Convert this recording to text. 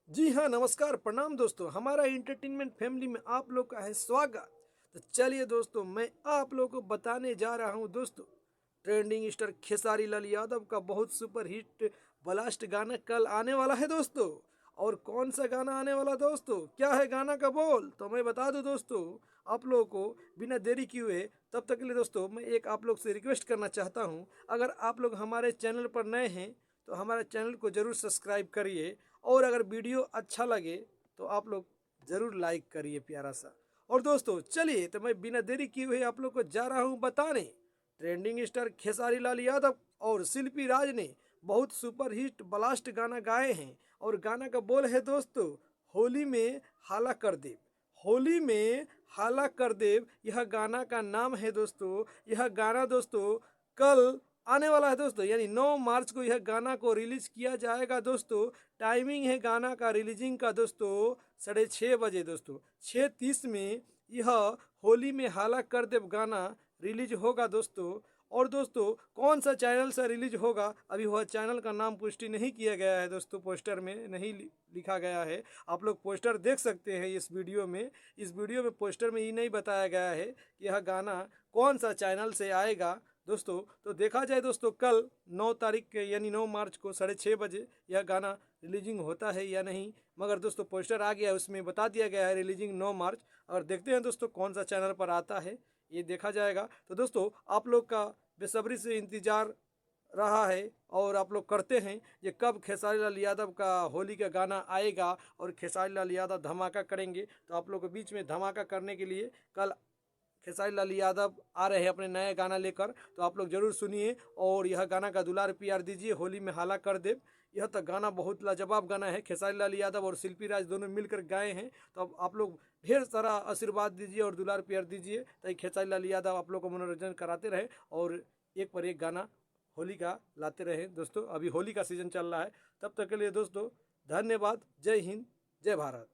जी हाँ, नमस्कार, प्रणाम दोस्तों। हमारा एंटरटेनमेंट फैमिली में आप लोग का है स्वागत। तो चलिए दोस्तों, मैं आप लोगों को बताने जा रहा हूँ दोस्तों, ट्रेंडिंग स्टार खेसारी लाल यादव का बहुत सुपर हिट ब्लास्ट गाना कल आने वाला है दोस्तों। और कौन सा गाना आने वाला दोस्तों, क्या है गाना का बोल, तो मैं बता दूं दोस्तों आप लोगों को बिना देरी किए हुए। तब तक के लिए दोस्तों मैं एक आप लोग से रिक्वेस्ट करना चाहता हूँ, अगर आप लोग हमारे चैनल पर नए हैं तो हमारे चैनल को जरूर सब्सक्राइब करिए, और अगर वीडियो अच्छा लगे तो आप लोग ज़रूर लाइक करिए प्यारा सा। और दोस्तों चलिए, तो मैं बिना देरी किए हुए आप लोग को जा रहा हूँ बताने, ट्रेंडिंग स्टार खेसारी लाल यादव और शिल्पी राज ने बहुत सुपर हिट ब्लास्ट गाना गाए हैं। और गाना का बोल है दोस्तों, होली में हाला कर देव। होली में हाला कर देव, यह गाना का नाम है दोस्तों। यह गाना दोस्तों कल आने वाला है दोस्तों, यानी 9 मार्च को यह गाना को रिलीज किया जाएगा दोस्तों। टाइमिंग है गाना का रिलीजिंग का दोस्तों 6:30 बजे दोस्तों। 6:30 में यह होली में हाला कर देव गाना रिलीज होगा दोस्तों। और दोस्तों कौन सा चैनल से रिलीज होगा, अभी वह चैनल का नाम पुष्टि नहीं किया गया है दोस्तों, पोस्टर में नहीं लिखा गया है। आप लोग पोस्टर देख सकते हैं इस वीडियो में। इस वीडियो में पोस्टर में ये नहीं बताया गया है कि यह गाना कौन सा चैनल से आएगा दोस्तों। तो देखा जाए दोस्तों, कल 9 तारीख के यानी 9 मार्च को 6:30 बजे यह गाना रिलीजिंग होता है या नहीं। मगर दोस्तों पोस्टर आ गया है, उसमें बता दिया गया है रिलीजिंग 9 मार्च। और देखते हैं दोस्तों कौन सा चैनल पर आता है, ये देखा जाएगा। तो दोस्तों आप लोग का बेसब्री से इंतजार रहा है, और आप लोग करते हैं ये कब खेसारी लाल यादव का होली का गाना आएगा और खेसारी लाल यादव धमाका करेंगे। तो आप लोग के बीच में धमाका करने के लिए कल खेसारी लाल यादव आ रहे हैं अपने नए गाना लेकर, तो आप लोग जरूर सुनिए और यह गाना का दुलार प्यार दीजिए। होली में हाला कर दे, यह तो गाना बहुत लाजवाब गाना है। खेसारी लाल यादव और शिल्पी राज दोनों मिलकर गाए हैं। तो अब आप लोग ढेर सारा आशीर्वाद दीजिए और दुलार प्यार दीजिए, ताकि खेसारी लाल यादव आप लोग को मनोरंजन कराते रहे और एक पर एक गाना होली का लाते रहे दोस्तों। अभी होली का सीजन चल रहा है। तब तक के लिए दोस्तों धन्यवाद। जय हिंद, जय भारत।